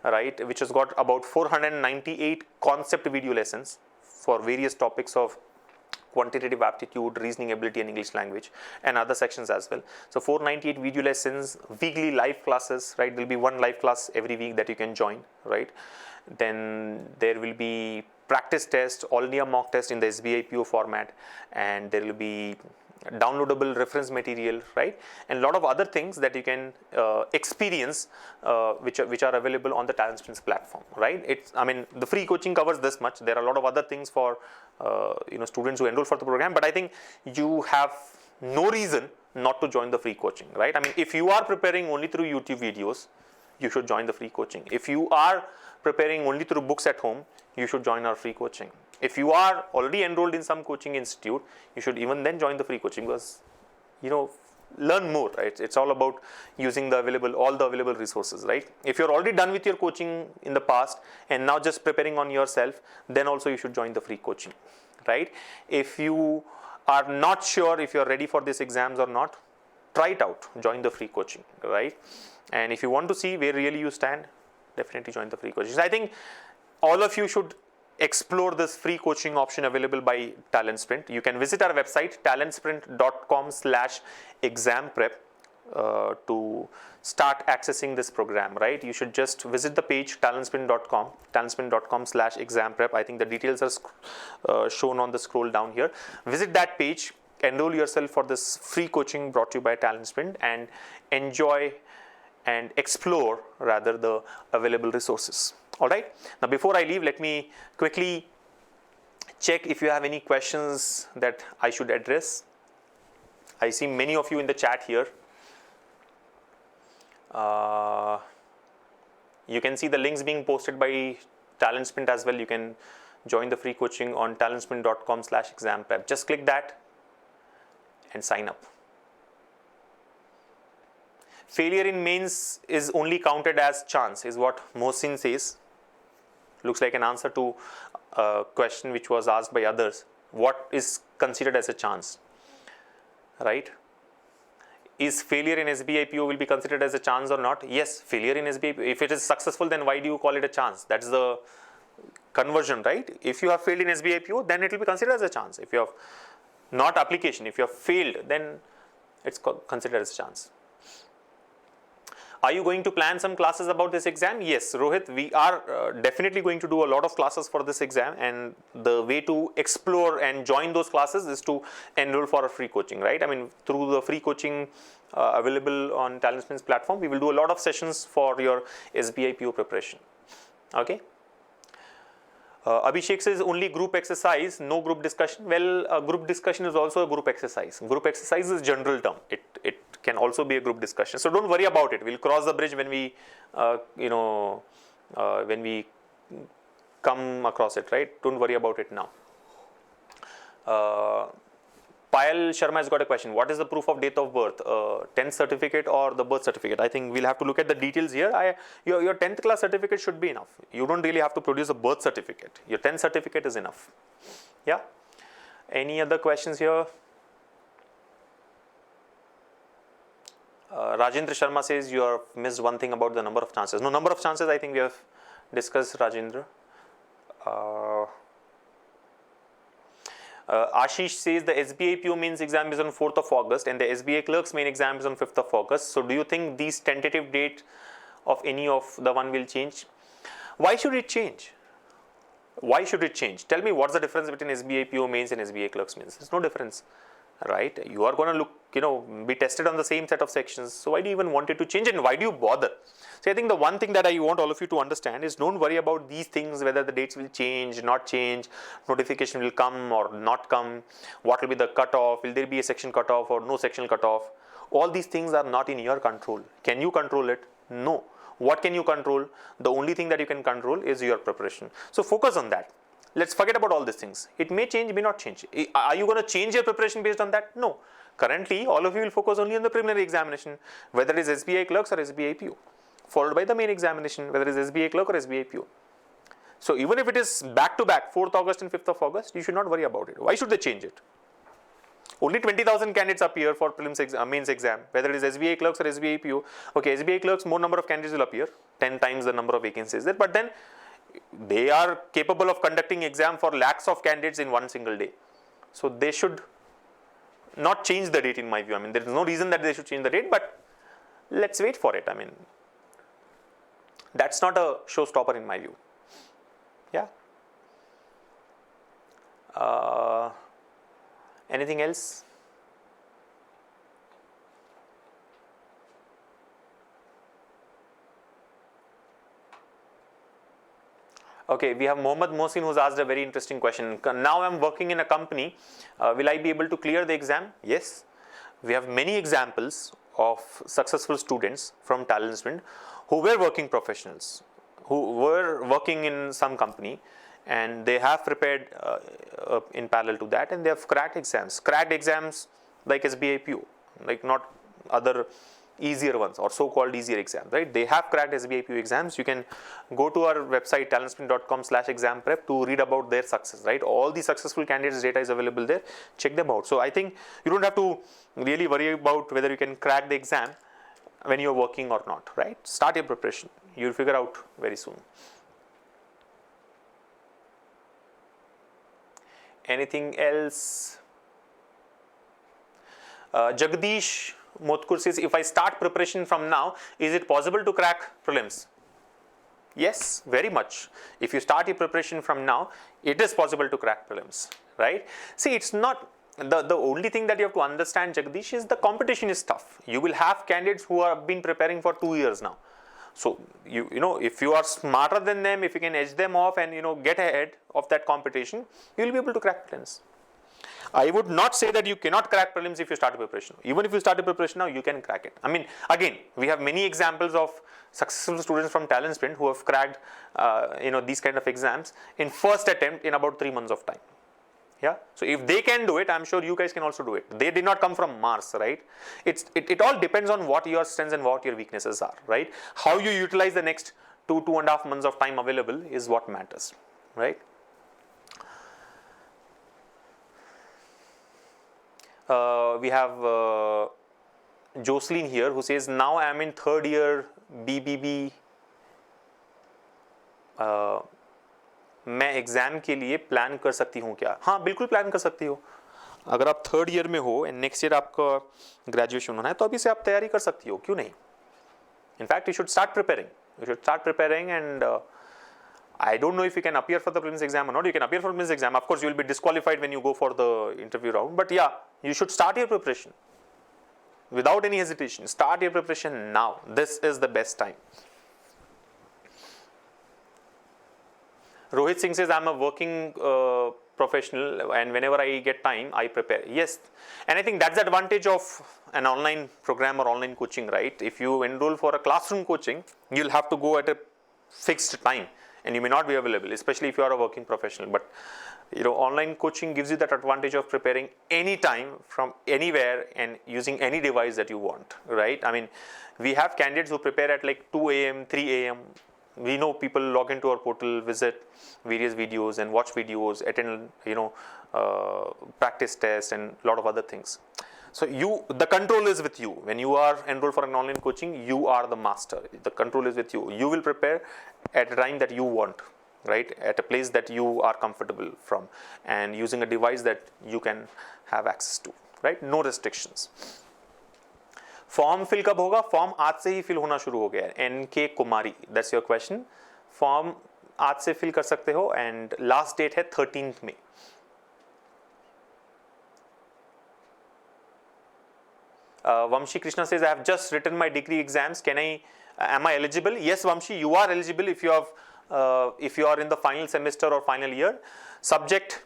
right, which has got about 498 concept video lessons for various topics of quantitative aptitude, reasoning ability, and English language, and other sections as well. So 498 video lessons, weekly live classes, right? There will be one live class every week that you can join, right? Then there will be practice test, all India mock test in the SBI PO format, and there will be downloadable reference material, right, and a lot of other things that you can experience, which are available on the Talent Sprints platform, right? The free coaching covers this much. There are a lot of other things for students who enroll for the program, but I think you have no reason not to join the free coaching, right? I mean, if you are preparing only through YouTube videos, you should join the free coaching. If you are preparing only through books at home, you should join our free coaching. If you are already enrolled in some coaching institute, you should even then join the free coaching, because learn more, right? It's all about using all the available resources, right? If you're already done with your coaching in the past and now just preparing on yourself, then also you should join the free coaching, right? If you are not sure if you're ready for these exams or not, try it out, join the free coaching, right? And if you want to see where really you stand, definitely join the free coaching. So I think all of you should explore this free coaching option available by Talent Sprint. You can visit our website talentsprint.com/examprep to start accessing this program, right? You should just visit the page talentsprint.com/examprep. I think the details are shown on the scroll down here. Visit that page, enroll yourself for this free coaching brought to you by Talent Sprint, and enjoy and explore rather the available resources. All right. Now, before I leave, let me quickly check if you have any questions that I should address. I see many of you in the chat here. You can see the links being posted by Talent Sprint as well. You can join the free coaching on talentsprint.com/examprep. Just click that and sign up. Failure in mains is only counted as chance, is what Mohsin says. Looks like an answer to a question which was asked by others. What is considered as a chance, right? Is failure in SBI PO will be considered as a chance or not? Yes, failure in SBI PO. If it is successful, then why do you call it a chance? That's the conversion, right? If you have failed in SBI PO, then it will be considered as a chance. If you have not application, if you have failed, then it's considered as a chance. Are you going to plan some classes about this exam? Yes, Rohit, we are definitely going to do a lot of classes for this exam, and the way to explore and join those classes is to enroll for a free coaching, right? I mean, through the free coaching available on Talent Sprint's platform, we will do a lot of sessions for your SBI PO preparation. Okay. Abhishek says only group exercise, no group discussion. Well, group discussion is also a group exercise. Group exercise is general term. It can also be a group discussion. So don't worry about it. We'll cross the bridge when we, when we come across it, right? Don't worry about it now. Payal Sharma has got a question. What is the proof of date of birth? 10th certificate or the birth certificate? I think we'll have to look at the details here. Your 10th class certificate should be enough. You don't really have to produce a birth certificate. Your 10th certificate is enough. Yeah. Any other questions here? Rajendra Sharma says you have missed one thing about the number of chances. No, number of chances I think we have discussed, Rajendra. Ashish says the SBI PO mains exam is on 4th of August and the SBI clerks main exam is on 5th of August. So do you think these tentative date of any of the one will change? Why should it change? Why should it change? Tell me what's the difference between SBI PO mains and SBI clerks mains? There's no difference, right? You are going to look, be tested on the same set of sections. So why do you even want it to change and why do you bother? So I think the one thing that I want all of you to understand is don't worry about these things, whether the dates will change, not change, notification will come or not come, what will be the cutoff, will there be a section cutoff or no sectional cutoff. All these things are not in your control. Can you control it? No. What can you control? The only thing that you can control is your preparation. So focus on that. Let's forget about all these things. It may change, may not change. Are you going to change your preparation based on that? No. Currently, all of you will focus only on the preliminary examination, whether it is SBI clerks or SBI PO, followed by the main examination, whether it is SBI clerk or SBI PO. So even if it is back to back, 4th August and 5th of August, you should not worry about it. Why should they change it? Only 20,000 candidates appear for prelims mains exam, whether it is SBI clerks or SBI PO. Okay, SBI clerks, more number of candidates will appear, 10 times the number of vacancies there, but then they are capable of conducting exam for lakhs of candidates in one single day. So they should not change the date in my view. I mean, there is no reason that they should change the date, but let's wait for it. I mean, that's not a showstopper in my view. Yeah. Anything else? Okay, we have Mohammad Mohsin who's asked a very interesting question. Now I'm working in a company. Will I be able to clear the exam? Yes. We have many examples of successful students from Talent Sprint who were working professionals, who were working in some company, and they have prepared in parallel to that, and they have cracked exams like SBI PO, like not other easier ones or so-called easier exams, right? They have cracked SBI PO exams. You can go to our website talentsprint.com/exam-prep to read about their success, right? All the successful candidates data is available there. Check them out. So I think you don't have to really worry about whether you can crack the exam when you're working or not, right? Start your preparation. You'll figure out very soon. Anything else? Jagdish Motkur says, if I start preparation from now, is it possible to crack prelims? Yes, very much. If you start your preparation from now, it is possible to crack prelims, right? See, it's not, the only thing that you have to understand, Jagdish, is the competition is tough. You will have candidates who have been preparing for 2 years now. So, you know, if you are smarter than them, if you can edge them off and, get ahead of that competition, you will be able to crack prelims. I would not say that you cannot crack prelims if you start a preparation. Even if you start a preparation now, you can crack it. I mean, again, we have many examples of successful students from Talent Sprint who have cracked, these kind of exams in first attempt in about 3 months of time. Yeah. So if they can do it, I'm sure you guys can also do it. They did not come from Mars, right? It all depends on what your strengths and what your weaknesses are, right? How you utilize the next 2.5 months of time available is what matters, right? We have Jocelyn here who says, now I am in 3rd year BBB. मैं exam के लिए plan कर सकती हूँ क्या? हाँ, बिल्कुल plan कर सकती हो. अगर आप 3rd ईयर में हो एंड नेक्स्ट ईयर आपका ग्रेजुएशन होना है तो अभी से आप तैयारी कर सकती हो, क्यों नहीं? In fact you should start preparing and I don't know if you can appear for the prelims exam or not. You can appear for the prelims exam. Of course, you will be disqualified when you go for the interview round. But yeah, you should start your preparation without any hesitation. Start your preparation now. This is the best time. Rohit Singh says, I'm a working professional and whenever I get time, I prepare. Yes. And I think that's the advantage of an online program or online coaching, right? If you enroll for a classroom coaching, you'll have to go at a fixed time and you may not be available, especially if you are a working professional. But online coaching gives you that advantage of preparing anytime from anywhere and using any device that you want, right? I mean, we have candidates who prepare at like 2 a.m., 3 a.m. We know people log into our portal, visit various videos and watch videos, attend, practice tests and a lot of other things. So the control is with you. When you are enrolled for an online coaching, you are the master. The control is with you. You will prepare at a time that you want, right? At a place that you are comfortable from, and using a device that you can have access to, right? No restrictions. Form fill कब होगा? Form आज से ही fill होना शुरू हो गया है. NK Kumari, that's your question. Form आज से फिल कर सकते हो एंड लास्ट डेट है 13th May. Vamshi Krishna says, I have just written my degree exams. Am I eligible? Yes, Vamshi, you are eligible if you are in the final semester or final year, subject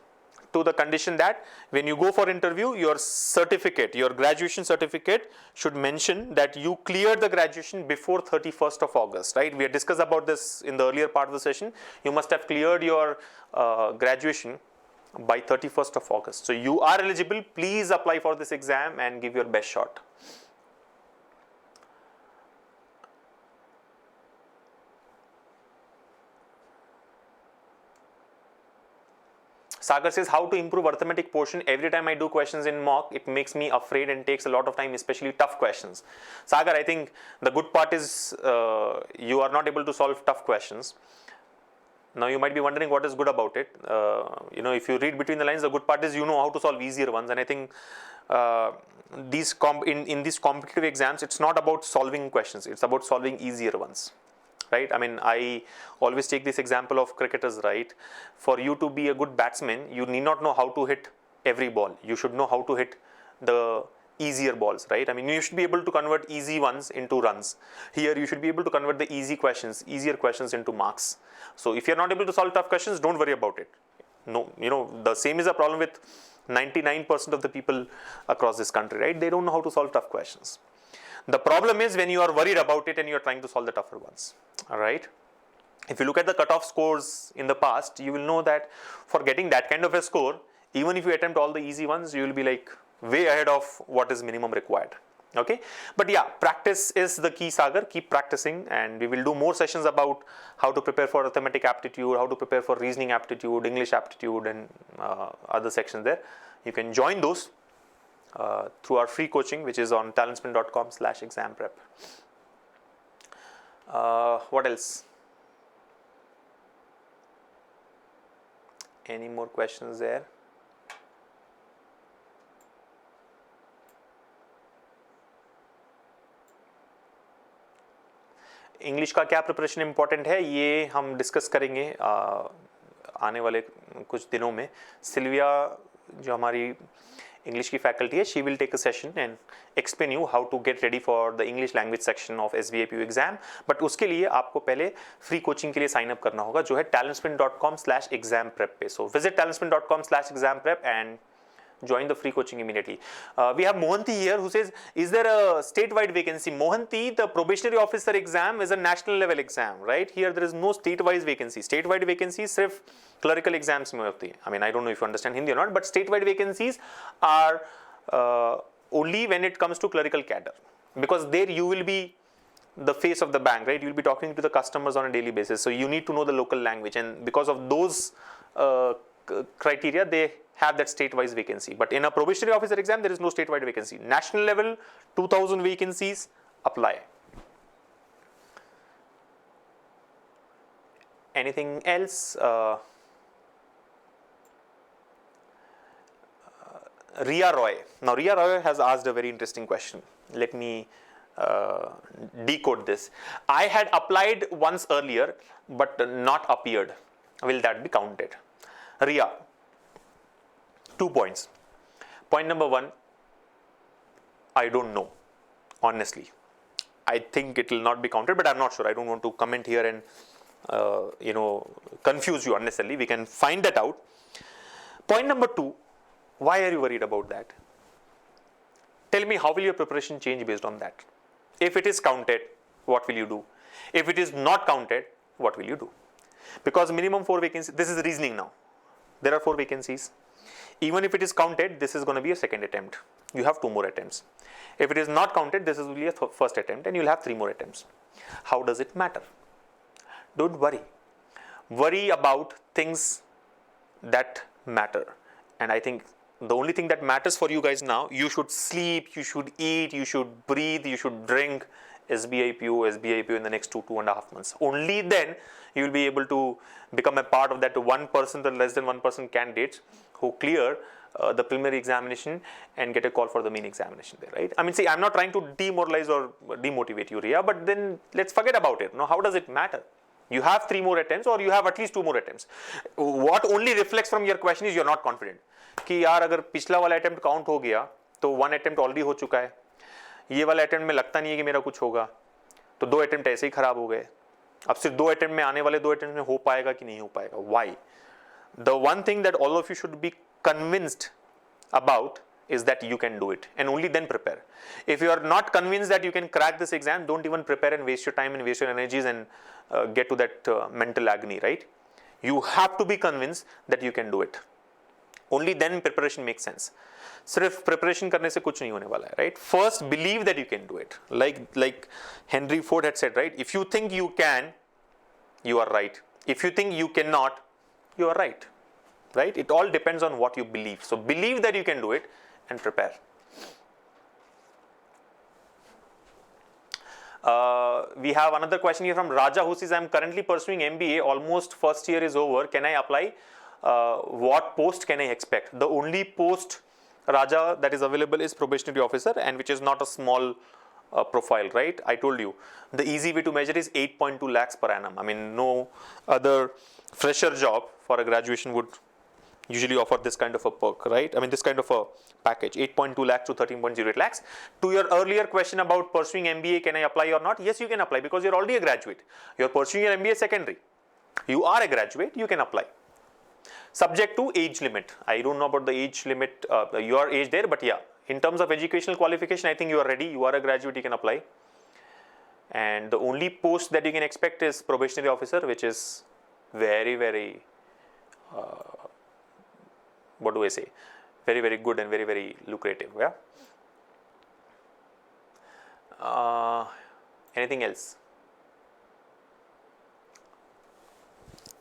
to the condition that when you go for interview, your certificate, your graduation certificate should mention that you cleared the graduation before 31st of August, right? We had discussed about this in the earlier part of the session. You must have cleared your graduation by 31st of August. So you are eligible. Please apply for this exam and give your best shot. Sagar says, how to improve arithmetic portion? Every time I do questions in mock, it makes me afraid and takes a lot of time, especially tough questions. Sagar, I think the good part is you are not able to solve tough questions. Now you might be wondering what is good about it. If you read between the lines, the good part is you know how to solve easier ones. And I think in these competitive exams, it's not about solving questions. It's about solving easier ones. Right? I mean, I always take this example of cricketers, right? For you to be a good batsman, you need not know how to hit every ball. You should know how to hit the easier balls, right? I mean, you should be able to convert easy ones into runs. Here, you should be able to convert the easier questions into marks. So if you're not able to solve tough questions, don't worry about it. No, the same is a problem with 99% of the people across this country, right? They don't know how to solve tough questions. The problem is when you are worried about it and you are trying to solve the tougher ones, all right? If you look at the cutoff scores in the past, you will know that for getting that kind of a score, even if you attempt all the easy ones, you will be like way ahead of what is minimum required, okay? But yeah, practice is the key, Sagar. Keep practicing, and we will do more sessions about how to prepare for arithmetic aptitude, how to prepare for reasoning aptitude, English aptitude, and other sections there. You can join those through our free coaching, which is on talentsprint.com/examprep. What else? Any more questions there? English का क्या preparation important है, ये हम discuss करेंगे आने वाले कुछ दिनों में. सिल्विया जो हमारी इंग्लिश की फैकल्टी है, she will take a session and explain you how to get ready for the English language section of SBIPU exam. But उसके लिए आपको पहले फ्री कोचिंग के लिए साइन अप करना होगा, जो है talentsprint.com/examprep पे. So visit talentsprint.com/examprep and join the free coaching immediately. We have Mohanty here who says, is there a statewide vacancy? Mohanty, the probationary officer exam is a national level exam, right? Here there is no state-wise vacancy. Statewide vacancies सिर्फ clerical exams में होती है. I mean, I don't know if you understand Hindi or not, but statewide vacancies are only when it comes to clerical cadre, because there you will be the face of the bank, right? You will be talking to the customers on a daily basis, so you need to know the local language, and because of those criteria, they have that state-wise vacancy. But in a probationary officer exam, there is no state-wide vacancy. National level, 2,000 vacancies apply. Anything else? Ria Roy. Now, Ria Roy has asked a very interesting question. Let me decode this. I had applied once earlier, but not appeared. Will that be counted? Ria, 2 points. Point number 1, I don't know, honestly. I think it will not be counted, but I'm not sure. I don't want to comment here and confuse you unnecessarily. We can find that out. Point number 2, why are you worried about that? Tell me, how will your preparation change based on that? If it is counted, what will you do? If it is not counted, what will you do? Because minimum 4 vacancies, this is reasoning now. There are 4 vacancies. Even if it is counted, this is going to be a second attempt. You have 2 more attempts. If it is not counted, this is only a first attempt and you'll have 3 more attempts. How does it matter? Don't worry. Worry about things that matter. And I think the only thing that matters for you guys now, you should sleep, you should eat, you should breathe, you should drink SBI PO in the next 2.5 months. Only then you will be able to become a part of that 1% or less than 1% candidates who clear the preliminary examination and get a call for the main examination there, right? I mean, see, I'm not trying to demoralize or demotivate you, Ria, but then let's forget about it. Now, how does it matter? You have 3 more attempts or you have at least 2 more attempts. What only reflects from your question is you're not confident. कि यार अगर पिछला वाला attempt count हो गया तो 1 attempt already हो चुका है, ये वाला अटेम्प्ट में लगता नहीं है कि मेरा कुछ होगा, तो 2 अटेम्प्ट ऐसे ही खराब हो गए. अब सिर्फ 2 अटेम्प्ट में आने वाले 2 अटेम्प्ट में हो पाएगा कि नहीं हो पाएगा. Why? The one thing that all of you should be convinced about is that you can do it, and only then prepare. If you are not convinced that you can crack this exam, don't even prepare and waste your time and waste your energies and get to that mental agony, right? You have to be convinced that you can do it. Only then preparation makes sense. सिर्फ preparation करने से कुछ नहीं होने वाला है, right? First, believe that you can do it. Like Henry Ford had said, right? If you think you can, you are right. If you think you cannot, you are right, right? It all depends on what you believe. So believe that you can do it and prepare. We have another question here from Raja who says, I am currently pursuing MBA, almost first year is over. Can I apply? What post can I expect? The only post, Raja, that is available is probationary officer, and which is not a small profile, right? I told you the easy way to measure is 8.2 lakhs per annum. I mean, no other fresher job for a graduation would usually offer this kind of a perk, right? I mean, this kind of a package, 8.2 lakhs to 13.08 lakhs. To your earlier question about pursuing MBA, can I apply or not? Yes, you can apply because you're already a graduate. You're pursuing your MBA secondary. You are a graduate, you can apply. Subject to age limit. I don't know about the age limit, your age there, but yeah, in terms of educational qualification, I think you are ready. You are a graduate, you can apply. And the only post that you can expect is probationary officer, which is very, very, what do I say? Very, very good and very, very lucrative. Yeah. Anything else?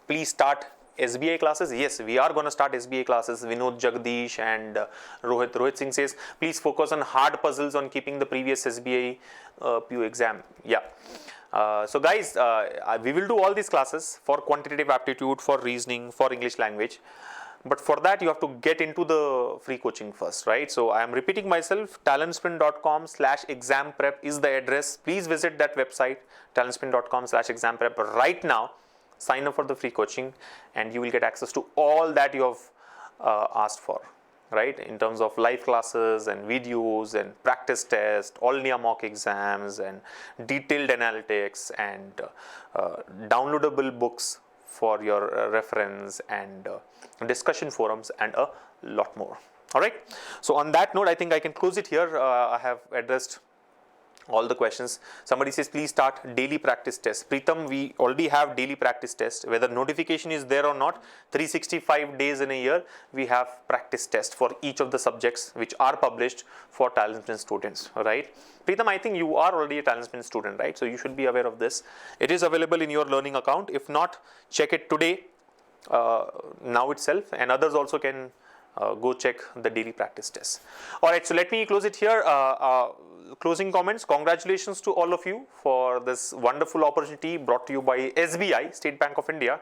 Please start SBI classes. Yes, we are going to start SBI classes. Vinod Jagdish and Rohit Singh says, please focus on hard puzzles on keeping the previous SBI PU exam. Yeah. So guys, we will do all these classes for quantitative aptitude, for reasoning, for English language. But for that, you have to get into the free coaching first, right? So I am repeating myself, talentsprint.com/exam prep is the address. Please visit that website, talentsprint.com/exam prep right now. Sign up for the free coaching and you will get access to all that you have asked for, right? In terms of live classes and videos and practice tests, all NIA mock exams and detailed analytics and downloadable books for your reference and discussion forums and a lot more. All right. So on that note, I think I can close it here. I have addressed all the questions. Somebody says, please start daily practice tests. Preetham, we already have daily practice tests. Whether notification is there or not, 365 days in a year, we have practice tests for each of the subjects which are published for TalentSprint students, right? Preetham, I think you are already a TalentSprint student, right? So you should be aware of this. It is available in your learning account. If not, check it today, now itself, and others also can go check the daily practice tests. All right, so let me close it here. Closing comments. Congratulations to all of you for this wonderful opportunity brought to you by SBI, State Bank of India,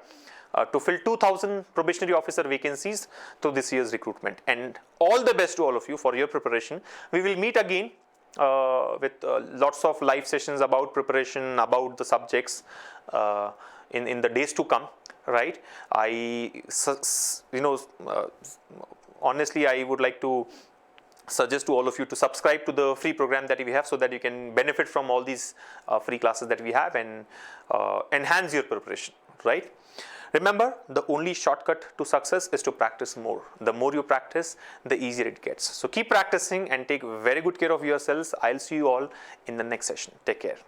to fill 2,000 probationary officer vacancies through this year's recruitment. And all the best to all of you for your preparation. We will meet again with lots of live sessions about preparation, about the subjects in the days to come, right? Honestly, I would like to suggest to all of you to subscribe to the free program that we have so that you can benefit from all these free classes that we have and enhance your preparation, right? Remember, the only shortcut to success is to practice more. The more you practice, the easier it gets. So keep practicing and take very good care of yourselves. I'll see you all in the next session. Take care.